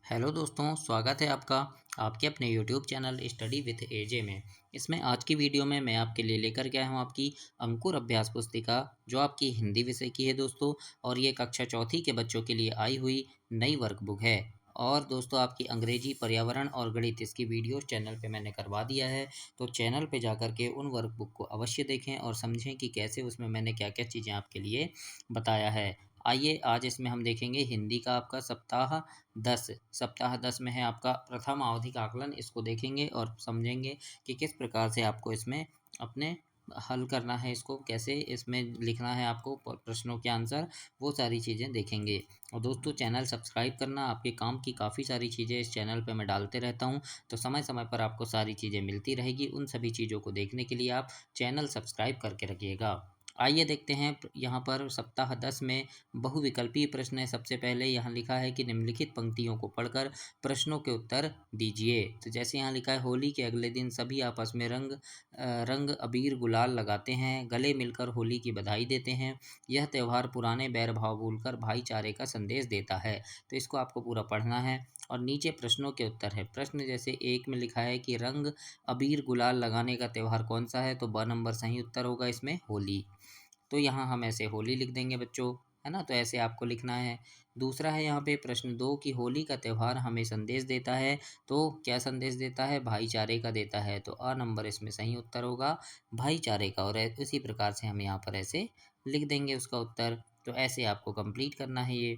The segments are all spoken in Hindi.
हेलो दोस्तों, स्वागत है आपका आपके अपने यूट्यूब चैनल स्टडी विथ एजे में। इसमें आज की वीडियो में मैं आपके लिए लेकर के आया हूँ आपकी अंकुर अभ्यास पुस्तिका, जो आपकी हिंदी विषय की है दोस्तों। और ये कक्षा चौथी के बच्चों के लिए आई हुई नई वर्कबुक है। और दोस्तों, आपकी अंग्रेजी, पर्यावरण और गणित इसकी वीडियो चैनल पे मैंने करवा दिया है। तो चैनल पे जाकर के उन वर्कबुक को अवश्य देखें और समझें कि कैसे उसमें मैंने क्या क्या चीज़ें आपके लिए बताया है। आइए, आज इसमें हम देखेंगे हिंदी का आपका सप्ताह 10 में है आपका प्रथम आवधिक आकलन। इसको देखेंगे और समझेंगे कि किस प्रकार से आपको इसमें अपने हल करना है, इसको कैसे इसमें लिखना है, आपको प्रश्नों के आंसर, वो सारी चीज़ें देखेंगे। और दोस्तों, चैनल सब्सक्राइब करना आपके काम की, काफ़ी सारी चीज़ें इस चैनल पे मैं डालते रहता हूँ। तो समय समय पर आपको सारी चीज़ें मिलती रहेगी। उन सभी चीज़ों को देखने के लिए आप चैनल सब्सक्राइब करके रखिएगा। आइए देखते हैं यहाँ पर सप्ताह 10 में बहुविकल्पी प्रश्न है। सबसे पहले यहाँ लिखा है कि निम्नलिखित पंक्तियों को पढ़कर प्रश्नों के उत्तर दीजिए। तो जैसे यहाँ लिखा है, होली के अगले दिन सभी आपस में रंग अबीर गुलाल लगाते हैं, गले मिलकर होली की बधाई देते हैं। यह त्यौहार पुराने बैर भाव भूलकर भाईचारे का संदेश देता है। तो इसको आपको पूरा पढ़ना है। और नीचे प्रश्नों के उत्तर है। प्रश्न जैसे एक में लिखा है कि रंग अबीर गुलाल लगाने का त्यौहार कौन सा है, तो ब नंबर सही उत्तर होगा इसमें होली। तो यहाँ हम ऐसे होली लिख देंगे बच्चों, है ना। तो ऐसे आपको लिखना है। दूसरा है यहाँ पे प्रश्न 2 कि होली का त्यौहार हमें संदेश देता है। तो क्या संदेश देता है? भाईचारे का देता है। तो अ नंबर इसमें सही उत्तर होगा भाईचारे का। और उसी प्रकार से हम यहाँ पर ऐसे लिख देंगे उसका उत्तर। तो ऐसे आपको कंप्लीट करना है ये।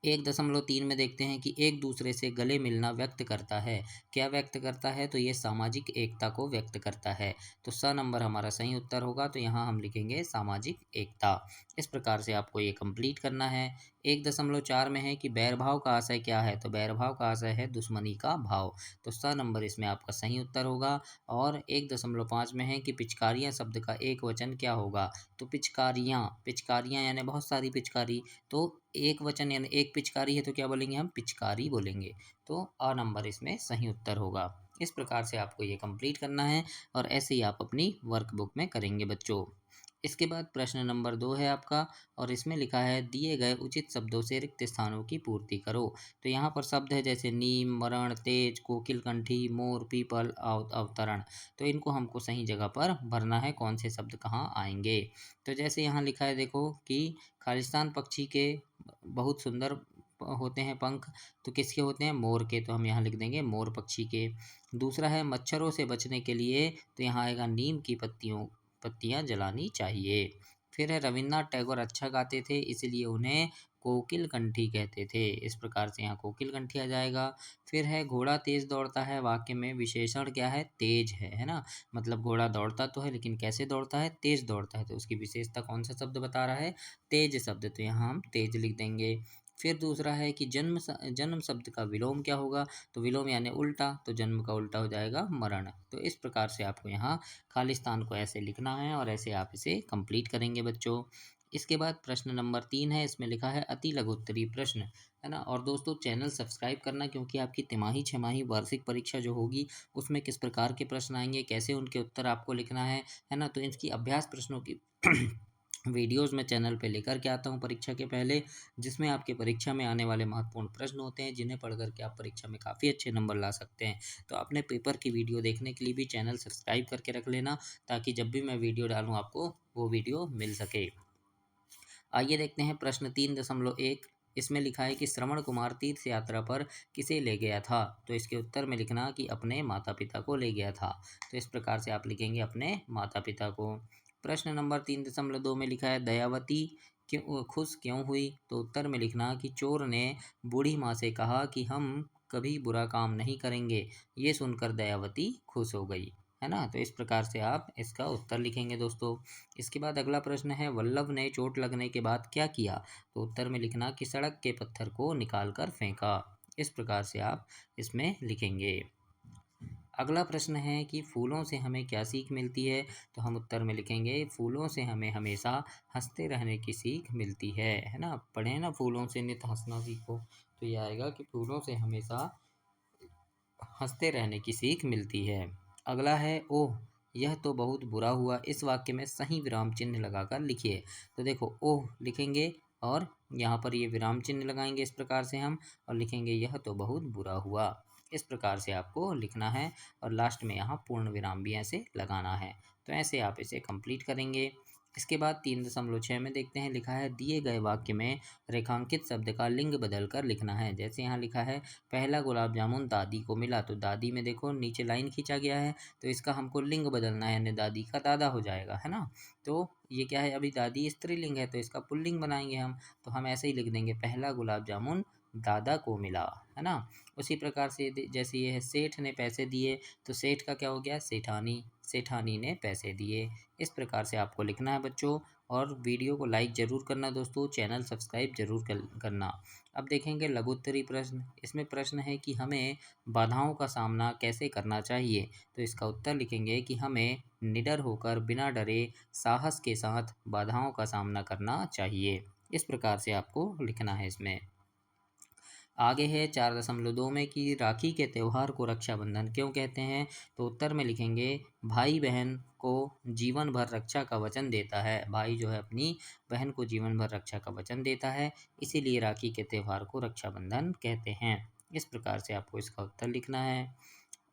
1.3 में देखते हैं कि एक दूसरे से गले मिलना व्यक्त करता है। क्या व्यक्त करता है? तो ये सामाजिक एकता को व्यक्त करता है। तो स नंबर हमारा सही उत्तर होगा। तो यहाँ हम लिखेंगे सामाजिक एकता। इस प्रकार से आपको ये कंप्लीट करना है। 1.4 में है कि बैरभाव का आशय क्या है? तो बैरभाव का आशय है दुश्मनी का भाव। तो स नंबर इसमें आपका सही उत्तर होगा। और 1.5 में है कि पिचकारियाँ शब्द का एक वचन क्या होगा? तो पिचकारियाँ, पिचकारियाँ यानी बहुत सारी पिचकारी। तो एक वचन यानी एक पिचकारी है, तो क्या बोलेंगे हम? पिचकारी बोलेंगे। तो अ नंबर इसमें सही उत्तर होगा। इस प्रकार से आपको ये कंप्लीट करना है। और ऐसे ही आप अपनी वर्कबुक में करेंगे बच्चों। इसके बाद प्रश्न नंबर 2 है आपका। और इसमें लिखा है, दिए गए उचित शब्दों से रिक्त स्थानों की पूर्ति करो। तो यहाँ पर शब्द है जैसे नीम, मरण, तेज, कोकिल कंठी, मोर, पीपल, अवतरण। तो इनको हमको सही जगह पर भरना है, कौन से शब्द कहाँ आएंगे। तो जैसे यहाँ लिखा है देखो कि खालिस्तान पक्षी के बहुत सुंदर होते हैं पंख। तो किसके होते हैं? मोर के। तो हम यहाँ लिख देंगे मोर पक्षी के। दूसरा है मच्छरों से बचने के लिए, तो यहाँ आएगा नीम की पत्तियाँ जलानी चाहिए। फिर है रविन्द्रनाथ टैगोर अच्छा गाते थे, इसलिए उन्हें कोकिल कंठी कहते थे। इस प्रकार से यहाँ कोकिल कंठी आ जाएगा। फिर है घोड़ा तेज दौड़ता है, वाक्य में विशेषण क्या है? तेज है ना। मतलब घोड़ा दौड़ता तो है, लेकिन कैसे दौड़ता है? तेज दौड़ता है। तो उसकी विशेषता कौन सा शब्द बता रहा है? तेज शब्द। तो यहाँ हम तेज लिख देंगे। फिर दूसरा है कि जन्म शब्द का विलोम क्या होगा? तो विलोम यानी उल्टा। तो जन्म का उल्टा हो जाएगा मरण। तो इस प्रकार से आपको यहाँ खालिस्तान को ऐसे लिखना है और ऐसे आप इसे कंप्लीट करेंगे बच्चों। इसके बाद प्रश्न नंबर 3 है। इसमें लिखा है अति लघुत्तरीय प्रश्न, है ना। और दोस्तों, चैनल सब्सक्राइब करना, क्योंकि आपकी तिमाही, छमाही, वार्षिक परीक्षा जो होगी उसमें किस प्रकार के प्रश्न आएंगे, कैसे उनके उत्तर आपको लिखना है ना। तो इसकी अभ्यास प्रश्नों की वीडियोज़ मैं चैनल पे लेकर के आता हूँ परीक्षा के पहले, जिसमें आपके परीक्षा में आने वाले महत्वपूर्ण प्रश्न होते हैं, जिन्हें पढ़ कर के आप परीक्षा में काफ़ी अच्छे नंबर ला सकते हैं। तो अपने पेपर की वीडियो देखने के लिए भी चैनल सब्सक्राइब करके रख लेना, ताकि जब भी मैं वीडियो डालूँ आपको वो वीडियो मिल सके। आइए देखते हैं प्रश्न 3.1। इसमें लिखा है कि श्रवण कुमार तीर्थ यात्रा पर किसे ले गया था? तो इसके उत्तर में लिखना कि अपने माता पिता को ले गया था। तो इस प्रकार से आप लिखेंगे अपने माता पिता को। प्रश्न नंबर 3.2 में लिखा है, दयावती क्यों खुश क्यों हुई? तो उत्तर में लिखना कि चोर ने बूढ़ी माँ से कहा कि हम कभी बुरा काम नहीं करेंगे। ये सुनकर दयावती खुश हो गई, है ना। तो इस प्रकार से आप इसका उत्तर लिखेंगे दोस्तों। इसके बाद अगला प्रश्न है, वल्लभ ने चोट लगने के बाद क्या किया? तो उत्तर में लिखना कि सड़क के पत्थर को निकाल कर फेंका। इस प्रकार से आप इसमें लिखेंगे। अगला प्रश्न है कि फूलों से हमें क्या सीख मिलती है? तो हम उत्तर में लिखेंगे, फूलों से हमें हमेशा हंसते रहने की सीख मिलती है ना। पढ़े ना, फूलों से नित हंसना सीखो। तो ये आएगा कि फूलों से हमेशा हंसते रहने की सीख मिलती है। अगला है, ओह यह तो बहुत बुरा हुआ। इस वाक्य में सही विराम चिन्ह लगाकर लिखिए। तो देखो, ओह लिखेंगे और यहाँ पर ये विराम चिन्ह लगाएंगे इस प्रकार से हम, और लिखेंगे यह तो बहुत बुरा हुआ। इस प्रकार से आपको लिखना है, और लास्ट में यहाँ पूर्ण विराम भी ऐसे लगाना है। तो ऐसे आप इसे कंप्लीट करेंगे। इसके बाद 3.6 में देखते हैं, लिखा है दिए गए वाक्य में रेखांकित शब्द का लिंग बदलकर लिखना है। जैसे यहाँ लिखा है पहला गुलाब जामुन दादी को मिला, तो दादी में देखो नीचे लाइन खींचा गया है, तो इसका हमको लिंग बदलना है, यानी दादी का दादा हो जाएगा, है ना। तो ये क्या है, अभी दादी स्त्रीलिंग है तो इसका पुल्लिंग बनाएंगे हम, तो हम ऐसे ही लिख देंगे पहला गुलाब जामुन दादा को मिला, है ना। उसी प्रकार से जैसे ये है सेठ ने पैसे दिए, तो सेठ का क्या हो गया सेठानी, सेठानी ने पैसे दिए। इस प्रकार से आपको लिखना है बच्चों, और वीडियो को लाइक ज़रूर करना दोस्तों, चैनल सब्सक्राइब जरूर करना। अब देखेंगे लघुत्तरी प्रश्न। इसमें प्रश्न है कि हमें बाधाओं का सामना कैसे करना चाहिए। तो इसका उत्तर लिखेंगे कि हमें निडर होकर बिना डरे साहस के साथ बाधाओं का सामना करना चाहिए। इस प्रकार से आपको लिखना है इसमें। आगे है 4.2 में कि राखी के त्यौहार को रक्षाबंधन क्यों कहते हैं। तो उत्तर में लिखेंगे भाई बहन को जीवन भर रक्षा का वचन देता है, भाई जो है अपनी बहन को जीवन भर रक्षा का वचन देता है, इसीलिए राखी के त्यौहार को रक्षाबंधन कहते हैं। इस प्रकार से आपको इसका उत्तर लिखना है।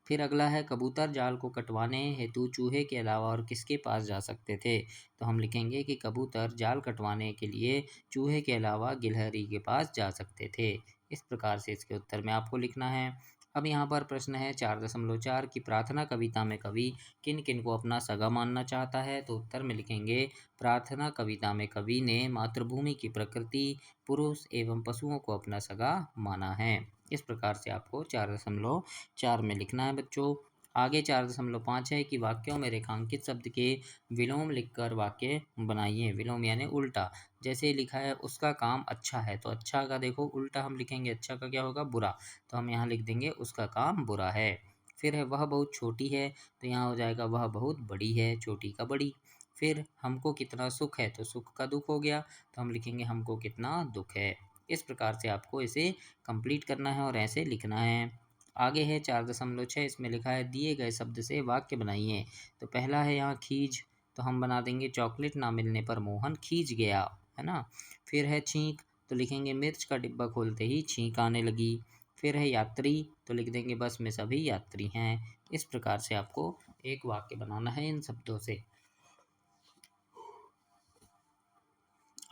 फिर अगला है कबूतर जाल को कटवाने हेतु चूहे के अलावा और किसके पास जा सकते थे। तो हम लिखेंगे कि कबूतर जाल कटवाने के लिए चूहे के अलावा गिलहरी के पास जा सकते थे। इस प्रकार से इसके उत्तर में आपको लिखना है। अब यहाँ पर प्रश्न है 4.4 की प्रार्थना कविता में कवि किन किन को अपना सगा मानना चाहता है। तो उत्तर में लिखेंगे प्रार्थना कविता में कवि ने मातृभूमि की प्रकृति, पुरुष एवं पशुओं को अपना सगा माना है। इस प्रकार से आपको 4.4 में लिखना है बच्चों। आगे 4.5 है कि वाक्यों में रेखांकित शब्द के विलोम लिखकर वाक्य बनाइए। विलोम यानी उल्टा। जैसे लिखा है उसका काम अच्छा है, तो अच्छा का देखो उल्टा हम लिखेंगे, अच्छा का क्या होगा बुरा, तो हम यहाँ लिख देंगे उसका काम बुरा है। फिर है वह बहुत छोटी है, तो यहाँ हो जाएगा वह बहुत बड़ी है, छोटी का बड़ी। फिर हमको कितना सुख है, तो सुख का दुख हो गया, तो हम लिखेंगे हमको कितना दुख है। इस प्रकार से आपको इसे कंप्लीट करना है और ऐसे लिखना है। आगे है 4.6, इसमें लिखा है दिए गए शब्द से वाक्य बनाइए। तो पहला है यहाँ खींच, तो हम बना देंगे चॉकलेट ना मिलने पर मोहन खींच गया, है ना। फिर है छींक, तो लिखेंगे मिर्च का डिब्बा खोलते ही छींक आने लगी। फिर है यात्री, तो लिख देंगे बस में सभी यात्री हैं। इस प्रकार से आपको एक वाक्य बनाना है इन शब्दों से।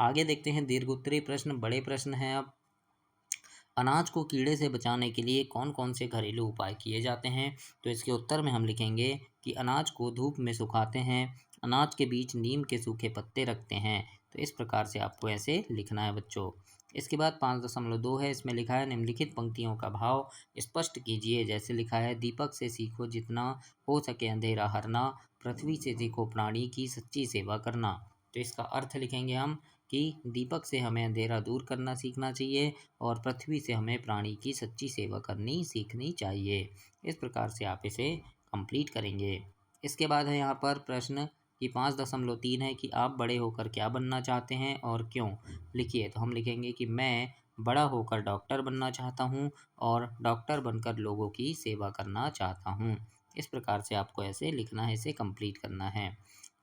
आगे देखते हैं दीर्घ उत्तरीय प्रश्न, बड़े प्रश्न हैं। अब अनाज को कीड़े से बचाने के लिए कौन कौन से घरेलू उपाय किए जाते हैं। तो इसके उत्तर में हम लिखेंगे कि अनाज को धूप में सुखाते हैं, अनाज के बीच नीम के सूखे पत्ते रखते हैं। तो इस प्रकार से आपको ऐसे लिखना है बच्चों। इसके बाद 5.2 है, इसमें लिखा है निम्नलिखित पंक्तियों का भाव स्पष्ट कीजिए। जैसे लिखा है दीपक से सीखो जितना हो सके अंधेरा हरना, पृथ्वी से सीखो प्राणी की सच्ची सेवा करना। तो इसका अर्थ लिखेंगे हम कि दीपक से हमें अंधेरा दूर करना सीखना चाहिए, और पृथ्वी से हमें प्राणी की सच्ची सेवा करनी सीखनी चाहिए। इस प्रकार से आप इसे कंप्लीट करेंगे। इसके बाद है यहाँ पर प्रश्न कि 5.3 है कि आप बड़े होकर क्या बनना चाहते हैं और क्यों। लिखिए, तो हम लिखेंगे कि मैं बड़ा होकर डॉक्टर बनना चाहता हूँ और डॉक्टर बनकर लोगों की सेवा करना चाहता हूँ। इस प्रकार से आपको ऐसे लिखना है, इसे कंप्लीट करना है।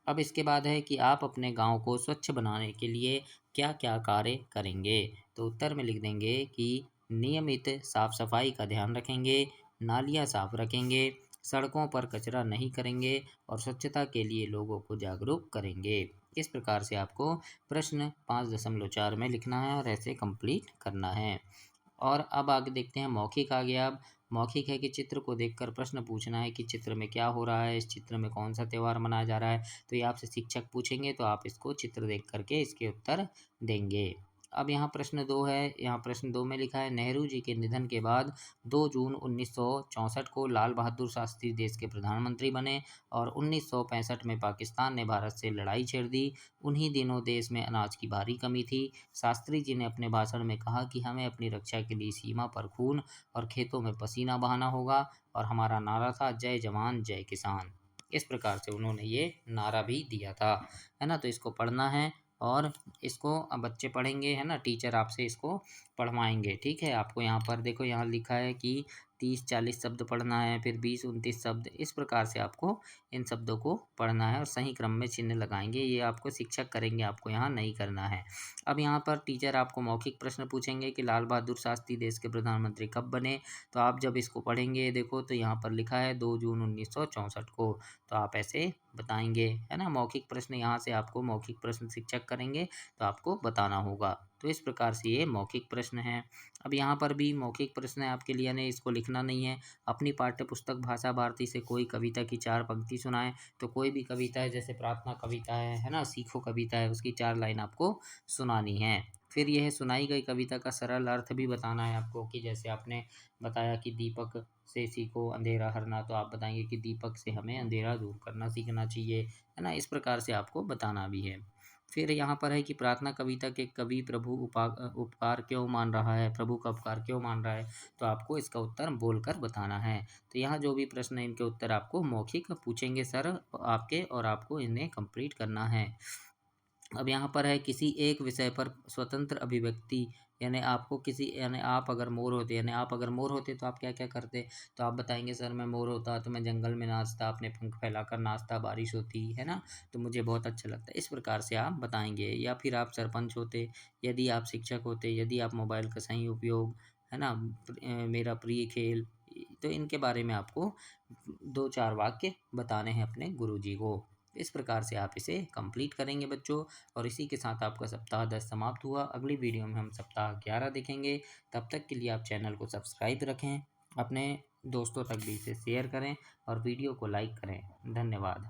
अब इसके बाद है कि आप अपने गांव को स्वच्छ बनाने के लिए क्या क्या कार्य करेंगे। तो उत्तर में लिख देंगे कि नियमित साफ सफाई का ध्यान रखेंगे, नालियाँ साफ रखेंगे, सड़कों पर कचरा नहीं करेंगे और स्वच्छता के लिए लोगों को जागरूक करेंगे। इस प्रकार से आपको प्रश्न 5.4 में लिखना है और ऐसे कंप्लीट करना है। और अब आगे देखते हैं मौखिक आ गया। अब मौखिक है कि चित्र को देखकर प्रश्न पूछना है कि चित्र में क्या हो रहा है, इस चित्र में कौन सा त्यौहार मनाया जा रहा है। तो ये आपसे शिक्षक पूछेंगे, तो आप इसको चित्र देख करके इसके उत्तर देंगे। अब यहाँ प्रश्न 2 है, यहाँ प्रश्न 2 में लिखा है नेहरू जी के निधन के बाद 2 जून 1964 को लाल बहादुर शास्त्री देश के प्रधानमंत्री बने और 1965 में पाकिस्तान ने भारत से लड़ाई छेड़ दी। उन्हीं दिनों देश में अनाज की भारी कमी थी। शास्त्री जी ने अपने भाषण में कहा कि हमें अपनी रक्षा के लिए सीमा पर खून और खेतों में पसीना बहाना होगा, और हमारा नारा था जय जवान जय किसान। इस प्रकार से उन्होंने ये नारा भी दिया था, है ना। तो इसको पढ़ना है और इसको अब बच्चे पढ़ेंगे, है ना, टीचर आपसे इसको पढ़वाएंगे, ठीक है। आपको यहाँ पर देखो, यहाँ लिखा है कि 30-40 शब्द पढ़ना है, फिर 20-29 शब्द, इस प्रकार से आपको इन शब्दों को पढ़ना है और सही क्रम में चिन्ह लगाएंगे। ये आपको शिक्षक करेंगे, आपको यहाँ नहीं करना है। अब यहाँ पर टीचर आपको मौखिक प्रश्न पूछेंगे कि लाल बहादुर शास्त्री देश के प्रधानमंत्री कब बने। तो आप जब इसको पढ़ेंगे, देखो तो यहाँ पर लिखा है 2 जून 1964 को, तो आप ऐसे बताएंगे, है ना। मौखिक प्रश्न यहाँ से आपको मौखिक प्रश्न शिक्षक करेंगे तो आपको बताना होगा। तो इस प्रकार से ये मौखिक प्रश्न है। अब यहाँ पर भी मौखिक प्रश्न है आपके लिए, नहीं इसको लिखना नहीं है। अपनी पाठ्य पुस्तक भाषा भारती से कोई कविता की 4 पंक्ति सुनाएं। तो कोई भी कविता है, जैसे प्रार्थना कविता है ना, सीखो कविता है, उसकी 4 लाइन आपको सुनानी है। फिर यह सुनाई गई कविता का सरल अर्थ भी बताना है आपको, कि जैसे आपने बताया कि दीपक से सीखो अंधेरा हरना, तो आप बताएंगे कि दीपक से हमें अंधेरा दूर करना सीखना चाहिए, है ना। इस प्रकार से आपको बताना भी है। फिर यहाँ पर है कि प्रार्थना कविता के कवि प्रभु उपकार क्यों मान रहा है, प्रभु का उपकार क्यों मान रहा है, तो आपको इसका उत्तर बोलकर बताना है। तो यहाँ जो भी प्रश्न है इनके उत्तर आपको मौखिक पूछेंगे सर आपके, और आपको इन्हें कंप्लीट करना है। अब यहाँ पर है किसी एक विषय पर स्वतंत्र अभिव्यक्ति, यानी आपको किसी, यानी आप अगर मोर होते, यानी आप अगर मोर होते तो आप क्या क्या करते। तो आप बताएंगे सर मैं मोर होता तो मैं जंगल में नाचता, अपने पंख फैलाकर नाचता, बारिश होती है ना, तो मुझे बहुत अच्छा लगता है। इस प्रकार से आप बताएंगे। या फिर आप सरपंच होते, यदि आप शिक्षक होते, यदि आप मोबाइल का सही उपयोग, है ना, मेरा प्रिय खेल, तो इनके बारे में आपको 2-4 वाक्य बताने हैं अपने गुरुजी को। इस प्रकार से आप इसे कंप्लीट करेंगे बच्चों। और इसी के साथ आपका सप्ताह 10 समाप्त हुआ। अगली वीडियो में हम सप्ताह 11 देखेंगे। तब तक के लिए आप चैनल को सब्सक्राइब रखें, अपने दोस्तों तक भी इसे शेयर करें और वीडियो को लाइक करें। धन्यवाद।